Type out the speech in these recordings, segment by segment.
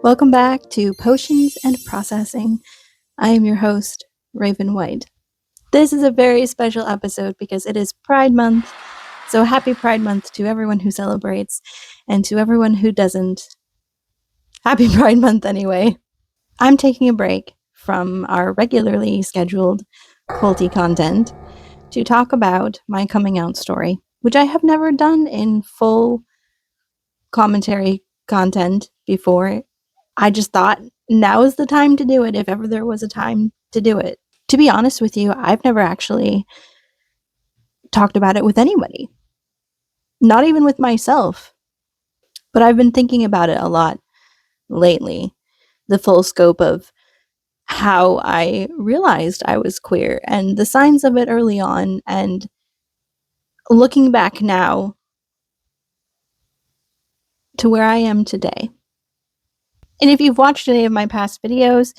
Welcome back to Potions and Processing. I am your host, Raven White. This is a very special episode because it is Pride Month, so happy Pride Month to everyone who celebrates, and to everyone who doesn't. Happy Pride Month anyway. I'm taking a break from our regularly scheduled culty content to talk about my coming out story, which I have never done in full commentary content before. I just thought now is the time to do it if ever there was a time to do it. To be honest with you, I've never actually talked about it with anybody, not even with myself. But I've been thinking about it a lot lately, the full scope of how I realized I was queer and the signs of it early on, and looking back now to where I am today. And if you've watched any of my past videos,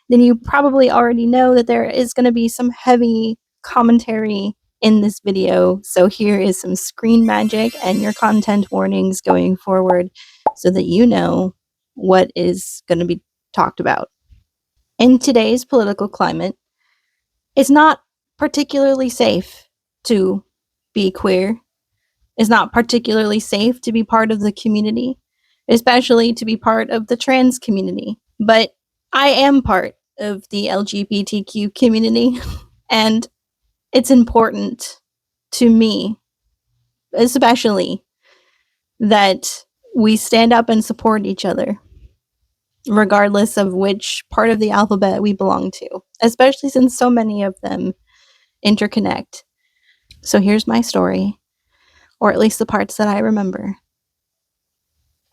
then you probably already know that there is going to be some heavy commentary in this video. So here is some screen magic and your content warnings going forward so that you know what is going to be talked about. In today's political climate, it's not particularly safe to be queer. It's not particularly safe to be part of the community, especially to be part of the trans community. But I am part of the LGBTQ community, and it's important to me, especially, that we stand up and support each other, regardless of which part of the alphabet we belong to, especially since so many of them interconnect. So here's my story, or at least the parts that I remember.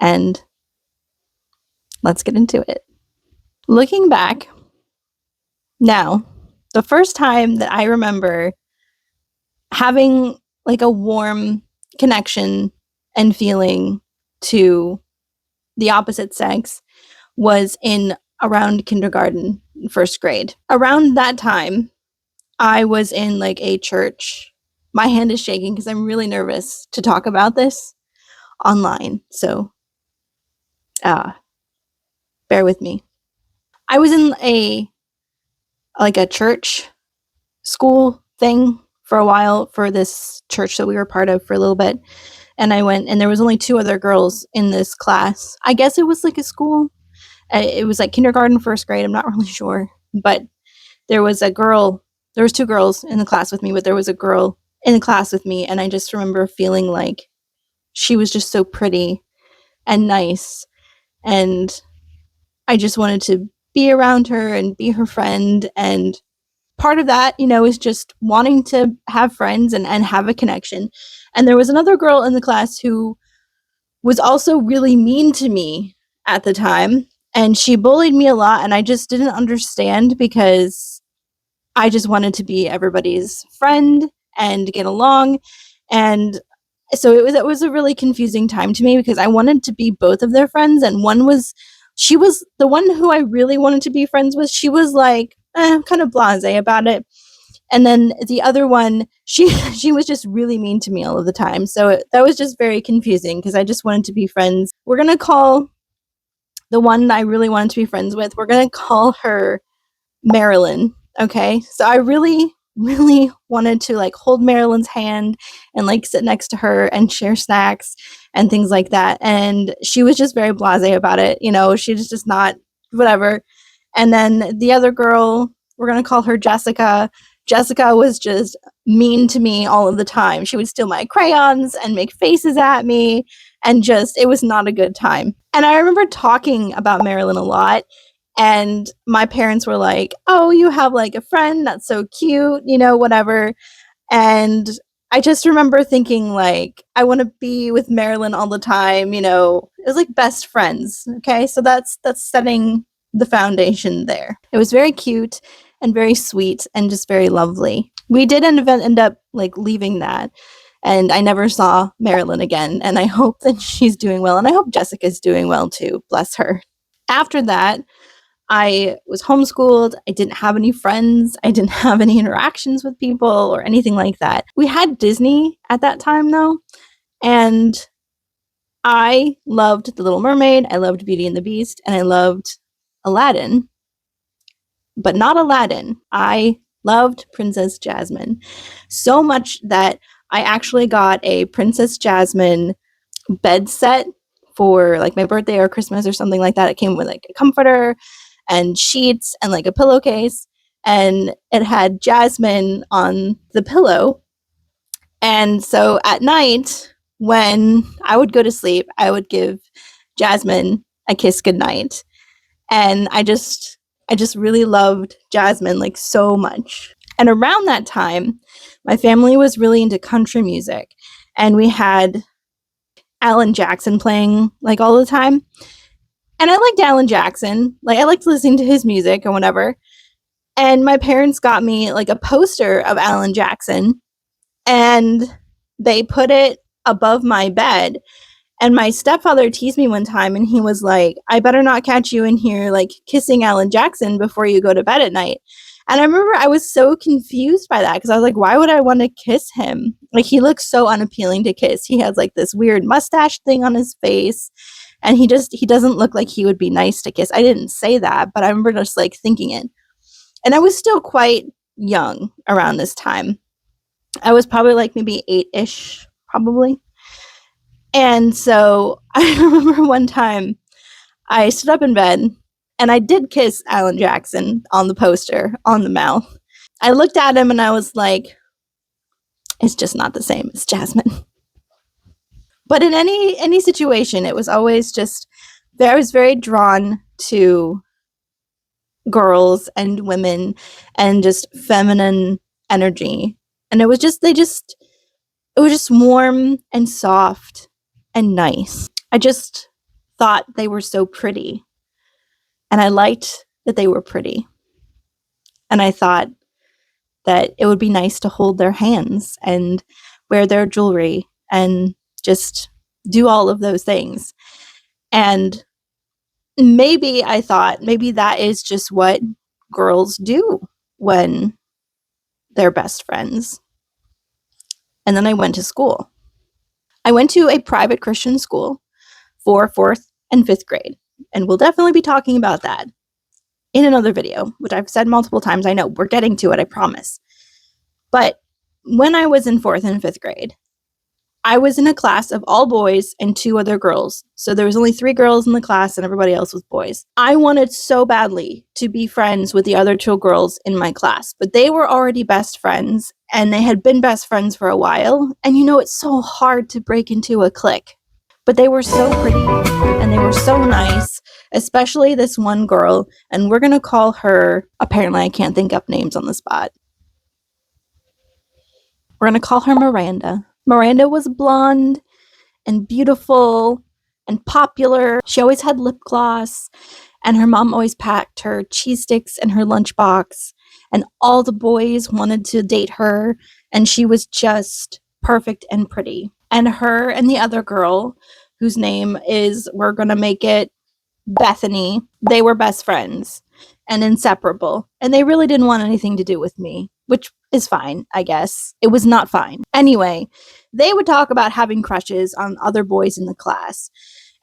And let's get into it. Looking back now, the first time that I remember having like a warm connection and feeling to the opposite sex was in around kindergarten, first grade. Around that time, I was in like a church. My hand is shaking because I'm really nervous to talk about this online. So, bear with me. I was in a church school thing for a while for this church that we were part of for a little bit. And I went, and there was only 2 other girls in this class. I guess it was like a school. It was like kindergarten, first grade. I'm not really sure. But there was 2 girls in the class with me, but there was a girl in the class with me. And I just remember feeling like she was just so pretty and nice. And I just wanted to be around her and be her friend. And part of that, is just wanting to have friends and have a connection. And there was another girl in the class who was also really mean to me at the time. And she bullied me a lot, and I just didn't understand because I just wanted to be everybody's friend and get along. And so it was a really confusing time to me because I wanted to be both of their friends, and she was the one who I really wanted to be friends with. She was like kind of blasé about it. And then the other one, she was just really mean to me all of the time. So that was just very confusing because I just wanted to be friends. We're going to call the one I really wanted to be friends with, we're going to call her Marilyn. Okay. So I really, really wanted to like hold Marilyn's hand and like sit next to her and share snacks and things like that. And she was just very blasé about it. She was just not whatever. And then the other girl, we're going to call her Jessica. Jessica was just mean to me all of the time. She would steal my crayons and make faces at me, and just, it was not a good time. And I remember talking about Marilyn a lot, and my parents were like, oh, you have like a friend, that's so cute, whatever. And I just remember thinking like, I want to be with Marilyn all the time, it was like best friends. Okay, so that's setting the foundation there. It was very cute and very sweet and just very lovely. We did end up like leaving that, and I never saw Marilyn again, and I hope that she's doing well, and I hope Jessica's doing well too, bless her. After that, I was homeschooled. I didn't have any friends. I didn't have any interactions with people or anything like that. We had Disney at that time though, and I loved The Little Mermaid, I loved Beauty and the Beast, and I loved Aladdin. But not Aladdin. I loved Princess Jasmine so much that I actually got a Princess Jasmine bed set for like my birthday or Christmas or something like that. It came with like a comforter and sheets and like a pillowcase, and it had Jasmine on the pillow. And so at night, when I would go to sleep, I would give Jasmine a kiss goodnight. And I just really loved Jasmine like so much. And around that time, my family was really into country music, and we had Alan Jackson playing like all the time. And I liked Alan Jackson. Like I liked listening to his music or whatever. And my parents got me like a poster of Alan Jackson, and they put it above my bed. And my stepfather teased me one time, and he was like, I better not catch you in here like kissing Alan Jackson before you go to bed at night. And I remember I was so confused by that because I was like, why would I want to kiss him? Like, he looks so unappealing to kiss. He has like this weird mustache thing on his face, and he doesn't look like he would be nice to kiss. I didn't say that, but I remember just like thinking it. And I was still quite young around this time. I was probably like maybe 8-ish, probably. And so I remember one time I stood up in bed and I did kiss Alan Jackson on the poster, on the mouth. I looked at him and I was like, it's just not the same as Jasmine. But in any situation, it was always just, I was very drawn to girls and women and just feminine energy. And it was just warm and soft and nice. I just thought they were so pretty. And I liked that they were pretty. And I thought that it would be nice to hold their hands and wear their jewelry and just do all of those things. And maybe I thought maybe that is just what girls do when they're best friends. And then I went to school. I went to a private Christian school for 4th and 5th grade. And we'll definitely be talking about that in another video, which I've said multiple times. I know we're getting to it, I promise. But when I was in 4th and 5th grade, I was in a class of all boys and 2 other girls. So there was only 3 girls in the class and everybody else was boys. I wanted so badly to be friends with the other 2 girls in my class, but they were already best friends and they had been best friends for a while. And you know, it's so hard to break into a clique. But they were so pretty and they were so nice, especially this one girl. And we're going to call her, apparently I can't think up names on the spot. We're going to call her Miranda. Miranda was blonde and beautiful and popular. She always had lip gloss, and her mom always packed her cheese sticks in her lunchbox, and all the boys wanted to date her, and she was just perfect and pretty. And her and the other girl, whose name is, we're going to make it Bethany, they were best friends and inseparable. And they really didn't want anything to do with me, which is fine, I guess. It was not fine. Anyway, they would talk about having crushes on other boys in the class.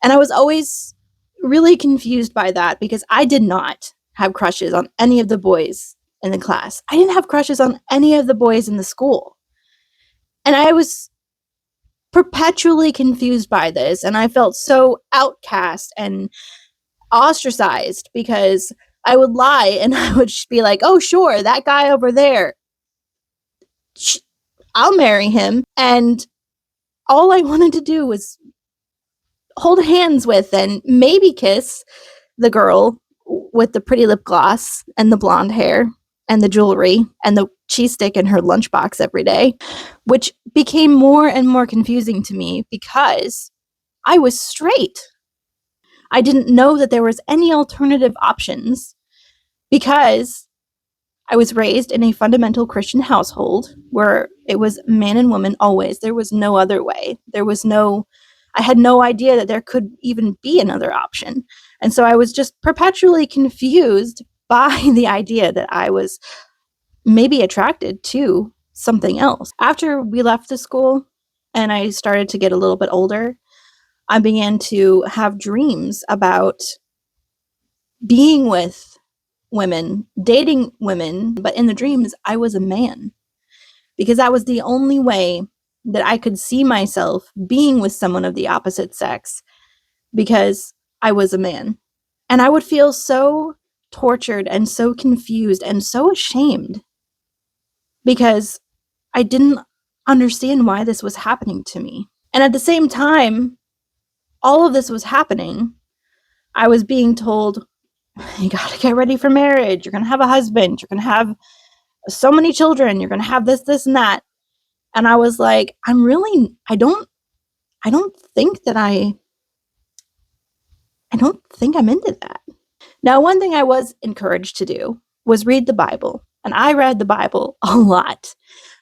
And I was always really confused by that because I did not have crushes on any of the boys in the class. I didn't have crushes on any of the boys in the school. And I was perpetually confused by this. And I felt so outcast and ostracized because I would lie and I would be like, oh, sure, that guy over there, I'll marry him. And all I wanted to do was hold hands with and maybe kiss the girl with the pretty lip gloss and the blonde hair and the jewelry and the cheese stick in her lunchbox every day, which became more and more confusing to me because I was straight. I didn't know that there was any alternative options because I was raised in a fundamental Christian household where it was man and woman always. There was no other way. I had no idea that there could even be another option. And so I was just perpetually confused by the idea that I was maybe attracted to something else. After we left the school and I started to get a little bit older, I began to have dreams about being with women, dating women, but in the dreams, I was a man, because that was the only way that I could see myself being with someone of the opposite sex, because I was a man. And I would feel so tortured and so confused and so ashamed because I didn't understand why this was happening to me. And at the same time, all of this was happening, I was being told, you gotta get ready for marriage. You're gonna have a husband. You're gonna have so many children. You're gonna have this, this, and that. And I was like, I don't think I'm into that. Now, one thing I was encouraged to do was read the Bible. And I read the Bible a lot.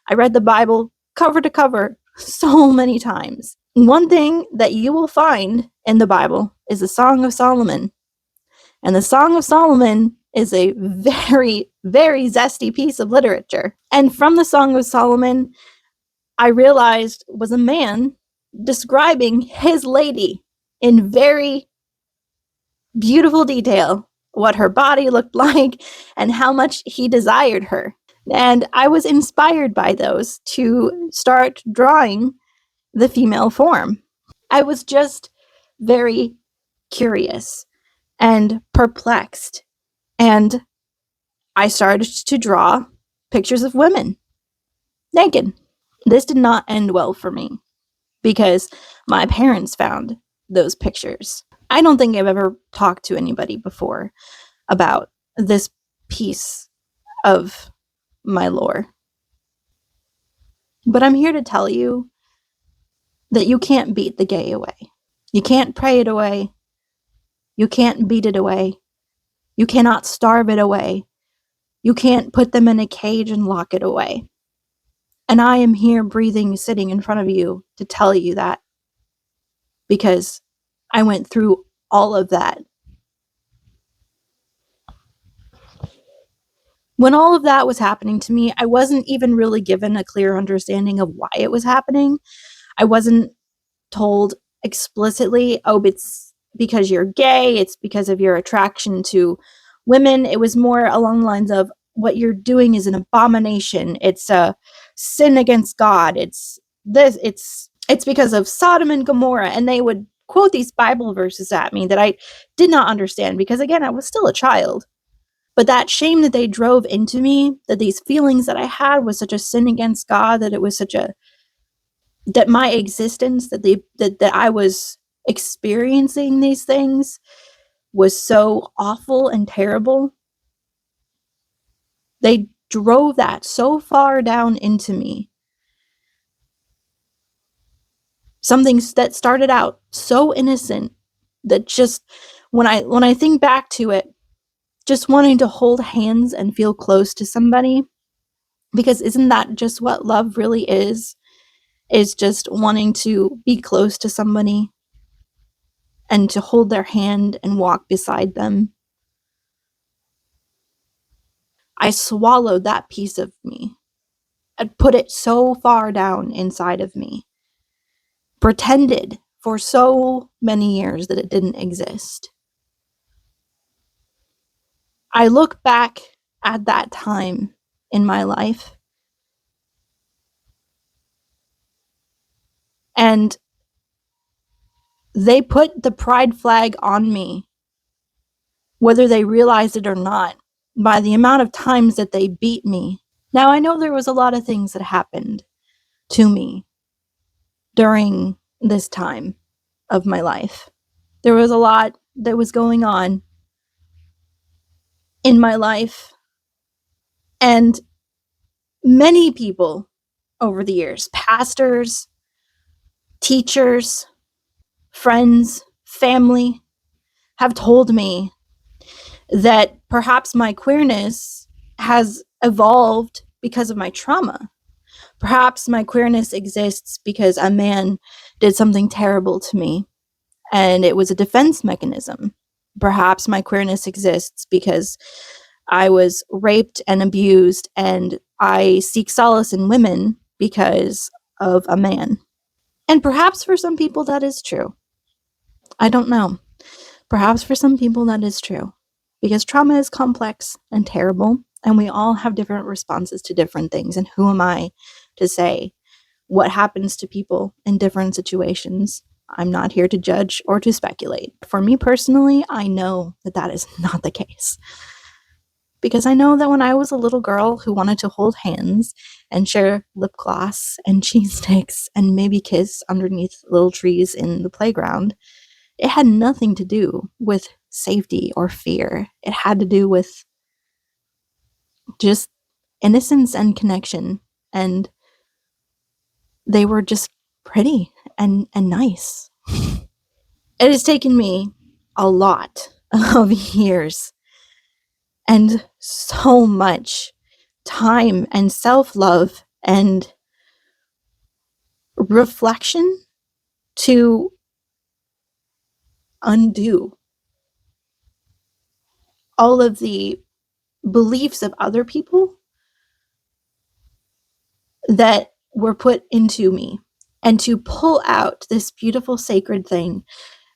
I read the Bible cover to cover so many times. One thing that you will find in the Bible is the Song of Solomon. And the Song of Solomon is a very, very zesty piece of literature. And from the Song of Solomon, I realized was a man describing his lady in very beautiful detail, what her body looked like and how much he desired her. And I was inspired by those to start drawing the female form. I was just very curious and perplexed. And I started to draw pictures of women naked. This did not end well for me because my parents found those pictures. I don't think I've ever talked to anybody before about this piece of my lore. But I'm here to tell you that you can't beat the gay away. You can't pray it away. You can't beat it away. You cannot starve it away. You can't put them in a cage and lock it away. And I am here breathing, sitting in front of you to tell you that, because I went through all of that. When all of that was happening to me, I wasn't even really given a clear understanding of why it was happening. I wasn't told explicitly, oh, it's because you're gay, it's because of your attraction to women. It was more along the lines of, what you're doing is an abomination. It's a sin against God. It's because of Sodom and Gomorrah. And they would quote these Bible verses at me that I did not understand because, again, I was still a child. But that shame that they drove into me, that these feelings that I had was such a sin against God, that it was that my existence, that I was experiencing these things was so awful and terrible. They drove that so far down into me. Something that started out so innocent that just, when I think back to it, just wanting to hold hands and feel close to somebody, because isn't that just what love really is just wanting to be close to somebody and to hold their hand and walk beside them. I swallowed that piece of me. I'd put it so far down inside of me, pretended for so many years that it didn't exist. I look back at that time in my life, and they put the pride flag on me, whether they realized it or not, by the amount of times that they beat me. Now, I know there was a lot of things that happened to me during this time of my life. There was a lot that was going on in my life, and many people over the years, pastors, teachers, friends, family, have told me that perhaps my queerness has evolved because of my trauma. Perhaps my queerness exists because a man did something terrible to me and it was a defense mechanism. Perhaps my queerness exists because I was raped and abused and I seek solace in women because of a man. And perhaps for some people that is true. I don't know. Perhaps for some people that is true, because trauma is complex and terrible, and we all have different responses to different things. And who am I to say what happens to people in different situations? I'm not here to judge or to speculate. For me personally, I know that that is not the case. Because I know that when I was a little girl who wanted to hold hands and share lip gloss and cheese sticks and maybe kiss underneath little trees in the playground, it had nothing to do with safety or fear. It had to do with just innocence and connection. And they were just pretty and nice. It has taken me a lot of years and so much time and self-love and reflection to undo all of the beliefs of other people that were put into me, and to pull out this beautiful sacred thing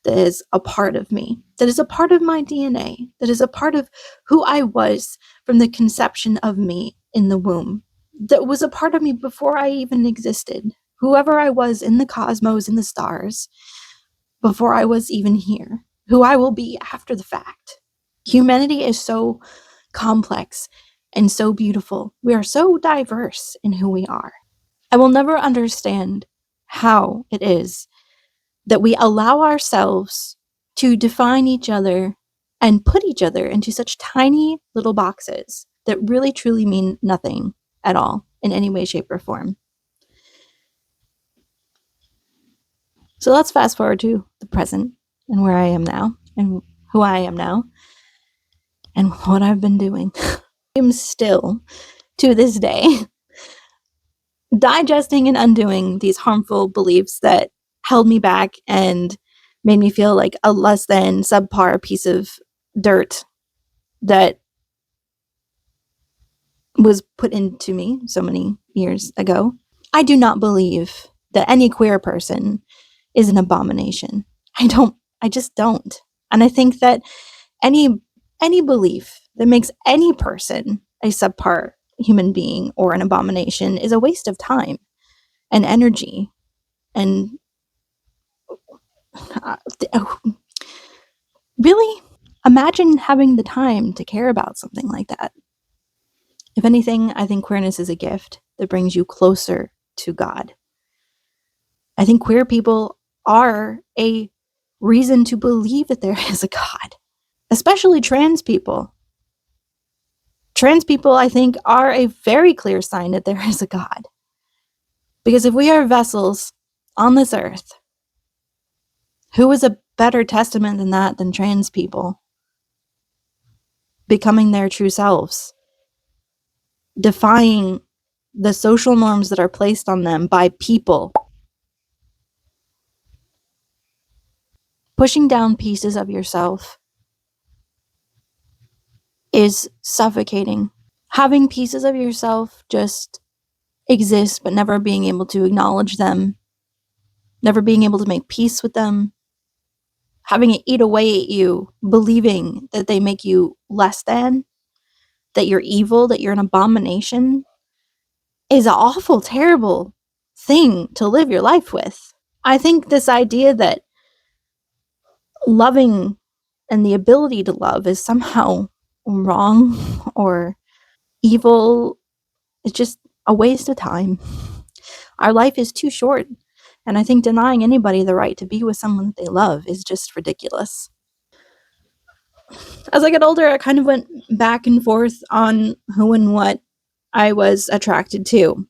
that is a part of me, that is a part of my DNA, that is a part of who I was from the conception of me in the womb, that was a part of me before I even existed, whoever I was in the cosmos, in the stars, before I was even here, who I will be after the fact. Humanity is so complex and so beautiful. We are so diverse in who we are. I will never understand how it is that we allow ourselves to define each other and put each other into such tiny little boxes that really truly mean nothing at all in any way, shape, or form. So let's fast forward to the present and where I am now and who I am now and what I've been doing. I am still, to this day, digesting and undoing these harmful beliefs that held me back and made me feel like a less than subpar piece of dirt that was put into me so many years ago. I do not believe that any queer person is an abomination. I just don't. And I think that any belief that makes any person a subpar human being or an abomination is a waste of time and energy. And really, imagine having the time to care about something like that. If anything, I think queerness is a gift that brings you closer to God. I think queer people are a reason to believe that there is a God, especially trans people. Trans people, I think, are a very clear sign that there is a God. Because if we are vessels on this earth, who is a better testament than that than trans people? Becoming their true selves, defying the social norms that are placed on them by people, pushing down pieces of yourself is suffocating. Having pieces of yourself just exist, but never being able to acknowledge them, never being able to make peace with them, having it eat away at you, believing that they make you less than, that you're evil, that you're an abomination, is an awful, terrible thing to live your life with. I think this idea that loving and the ability to love is somehow wrong or evil is just a waste of time. Our life is too short, and I think denying anybody the right to be with someone that they love is just ridiculous. As I get older, I kind of went back and forth on who and what I was attracted to.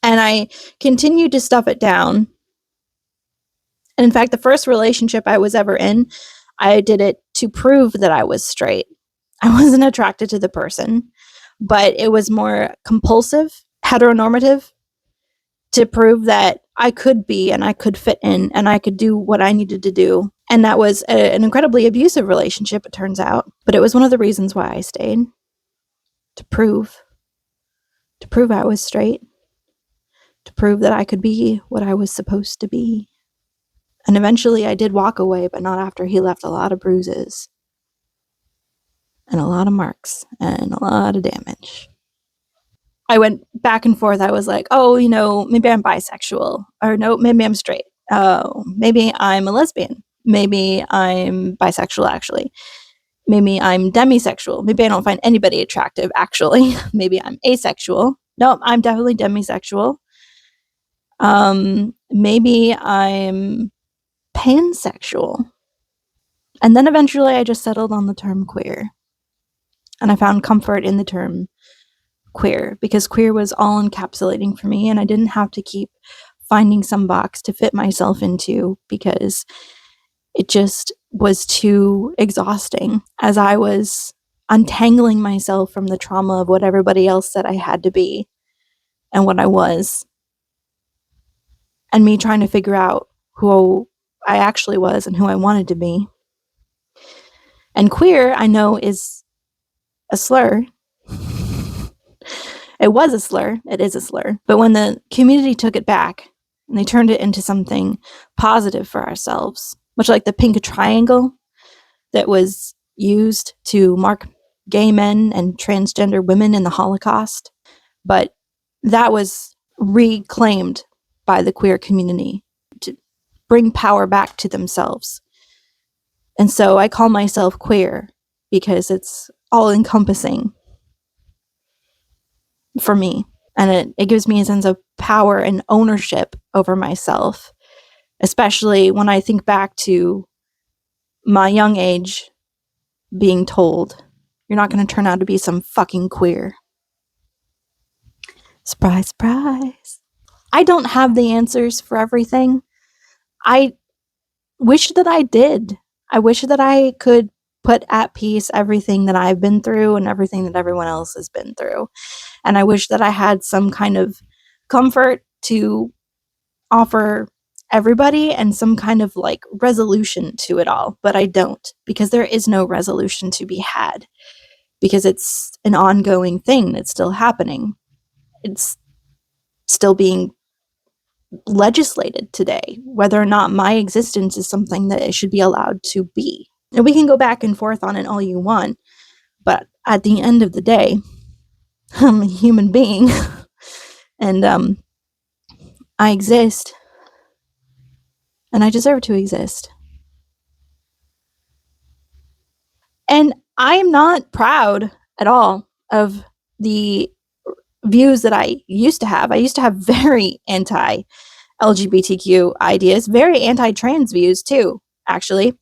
And I continued to stuff it down. And in fact, the first relationship I was ever in, I did it to prove that I was straight. I wasn't attracted to the person, but it was more compulsive, heteronormative, to prove that I could be and I could fit in and I could do what I needed to do. And that was an incredibly abusive relationship, it turns out. But it was one of the reasons why I stayed, to prove I was straight, to prove that I could be what I was supposed to be. And eventually I did walk away, but not after he left a lot of bruises and a lot of marks and a lot of damage. I went back and forth. I was like, oh, maybe I'm bisexual, or no, maybe I'm straight. Oh, maybe I'm a lesbian. Maybe I'm bisexual, actually. Maybe I'm demisexual. Maybe I don't find anybody attractive, actually. Maybe I'm asexual. No, I'm definitely demisexual. Maybe I'm pansexual. And then eventually I just settled on the term queer. And I found comfort in the term queer because queer was all encapsulating for me, and I didn't have to keep finding some box to fit myself into because it just was too exhausting as I was untangling myself from the trauma of what everybody else said I had to be and what I was, and me trying to figure out who I actually was and who I wanted to be. And queer, I know, is a slur. It was a slur. It is a slur. But when the community took it back and they turned it into something positive for ourselves, much like the pink triangle that was used to mark gay men and transgender women in the Holocaust, but that was reclaimed by the queer community to bring power back to themselves. And so I call myself queer because it's all encompassing for me. And it gives me a sense of power and ownership over myself, especially when I think back to my young age being told, you're not going to turn out to be some fucking queer. Surprise, surprise. I don't have the answers for everything. I wish that I did. I wish that I could put at peace everything that I've been through and everything that everyone else has been through. And I wish that I had some kind of comfort to offer everybody and some kind of like resolution to it all. But I don't, because there is no resolution to be had, because it's an ongoing thing that's still happening. It's still being legislated today, whether or not my existence is something that it should be allowed to be. And we can go back and forth on it all you want, but at the end of the day, I'm a human being and I exist and I deserve to exist. And I'm not proud at all of the views that I used to have. I used to have very anti-LGBTQ ideas, very anti-trans views too, actually.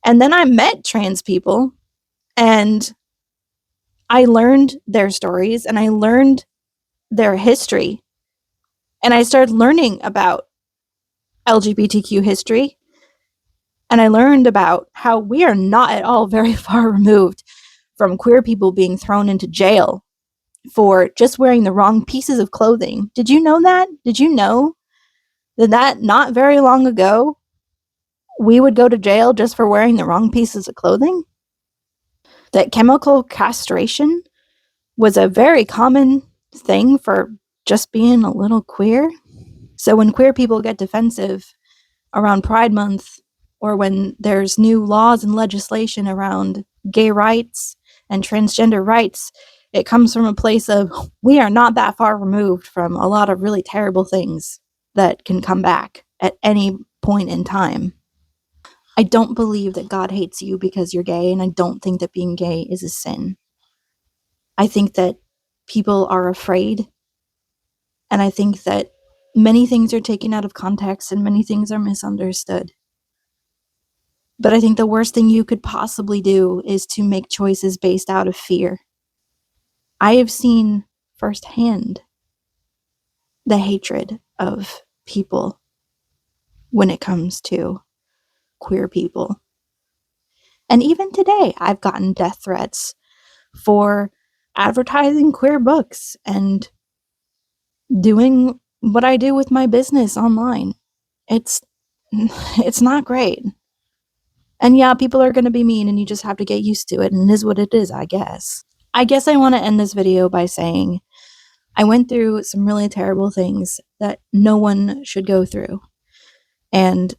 And then I met trans people and I learned their stories and I learned their history. And I started learning about LGBTQ history. And I learned about how we are not at all very far removed from queer people being thrown into jail for just wearing the wrong pieces of clothing. Did you know that? Did you know that not very long ago, we would go to jail just for wearing the wrong pieces of clothing? That chemical castration was a very common thing for just being a little queer. So when queer people get defensive around Pride Month, or when there's new laws and legislation around gay rights and transgender rights, it comes from a place of, we are not that far removed from a lot of really terrible things that can come back at any point in time. I don't believe that God hates you because you're gay, and I don't think that being gay is a sin. I think that people are afraid, and I think that many things are taken out of context and many things are misunderstood. But I think the worst thing you could possibly do is to make choices based out of fear. I have seen firsthand the hatred of people when it comes to queer people. And even today, I've gotten death threats for advertising queer books and doing what I do with my business online. It's not great. And yeah, people are going to be mean and you just have to get used to it, and it is what it is, I guess. I guess I want to end this video by saying I went through some really terrible things that no one should go through. And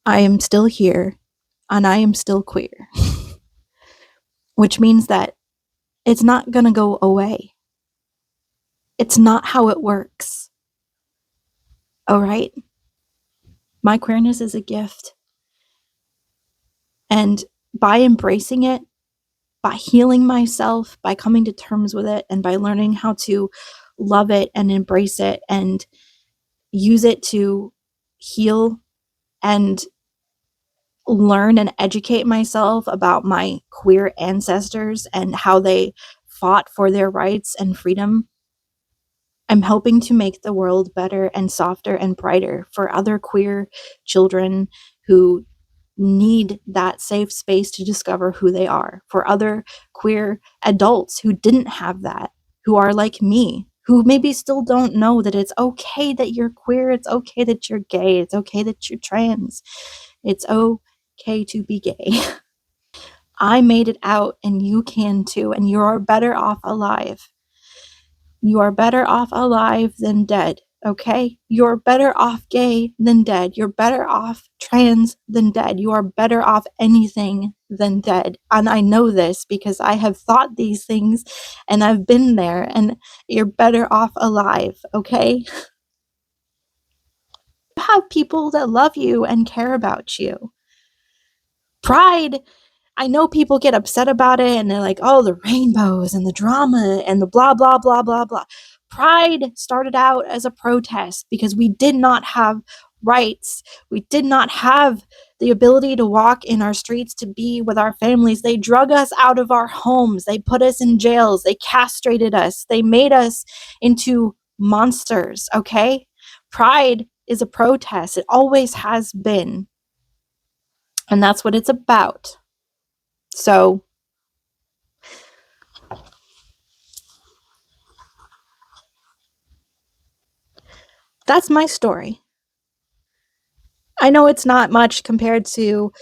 I am still here and I am still queer, which means that it's not going to go away. It's not how it works. All right? My queerness is a gift. And by embracing it, by healing myself, by coming to terms with it, and by learning how to love it and embrace it and use it to heal and learn and educate myself about my queer ancestors and how they fought for their rights and freedom, I'm helping to make the world better and softer and brighter for other queer children who need that safe space to discover who they are, for other queer adults who didn't have that, who are like me, who maybe still don't know that it's okay that you're queer, it's okay that you're gay, it's okay that you're trans, it's okay to be gay. I made it out and you can too, and you're better off alive. You are better off alive than dead, okay? You're better off gay than dead. You're better off trans than dead. You are better off anything than dead. And I know this because I have thought these things and I've been there, and you're better off alive, okay? You have people that love you and care about you. Pride, I know people get upset about it and they're like, oh, the rainbows and the drama and the blah, blah, blah, blah, blah. Pride started out as a protest because we did not have rights. We did not have the ability to walk in our streets, to be with our families. They drug us out of our homes. They put us in jails. They castrated us. They made us into monsters, okay? Pride is a protest. It always has been. And that's what it's about. So that's my story. I know it's not much compared to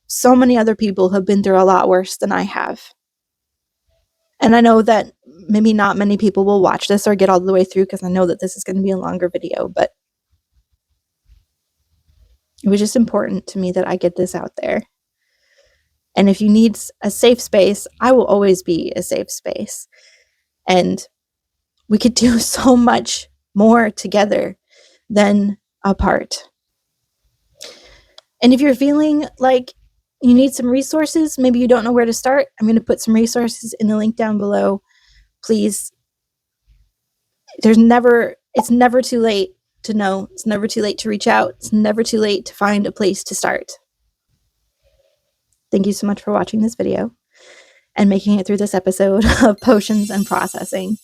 so many other people who have been through a lot worse than I have. And I know that maybe not many people will watch this or get all the way through because I know that this is going to be a longer video, but it was just important to me that I get this out there. And if you need a safe space, I will always be a safe space. And we could do so much more together than apart. And if you're feeling like you need some resources, maybe you don't know where to start, I'm going to put some resources in the link down below. Please, it's never too late to know. It's never too late to reach out. It's never too late to find a place to start. Thank you so much for watching this video and making it through this episode of Potions and Processing.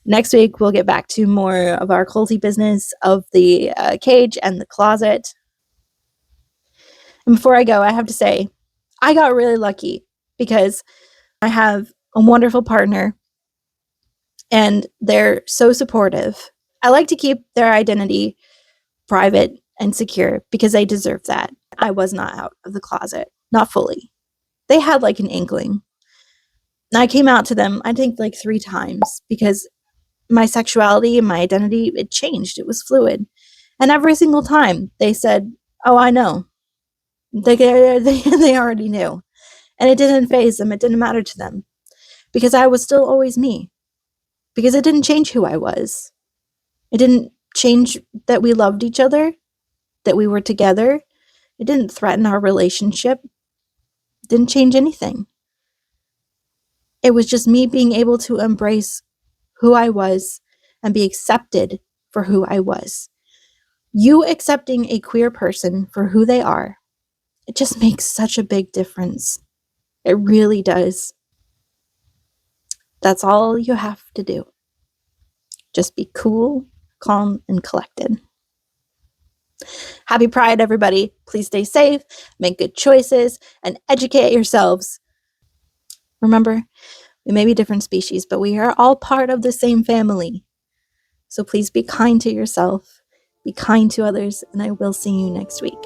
Next week, we'll get back to more of our culty business of the cage and the closet. And before I go, I have to say, I got really lucky because I have a wonderful partner and they're so supportive. I like to keep their identity private and secure because they deserve that. I was not out of the closet, not fully. They had like an inkling. And I came out to them, I think like 3 times because my sexuality and my identity, it changed. It was fluid. And every single time they said, oh, I know. They already knew. And it didn't faze them. It didn't matter to them because I was still always me. Because it didn't change who I was. It didn't change that we loved each other, that we were together. It didn't threaten our relationship. It didn't change anything. It was just me being able to embrace who I was and be accepted for who I was. You accepting a queer person for who they are, it just makes such a big difference. It really does. That's all you have to do. Just be cool, calm, and collected. Happy Pride, everybody. Please stay safe, make good choices, and educate yourselves. Remember, we may be different species, but we are all part of the same family. So please be kind to yourself, be kind to others, and I will see you next week.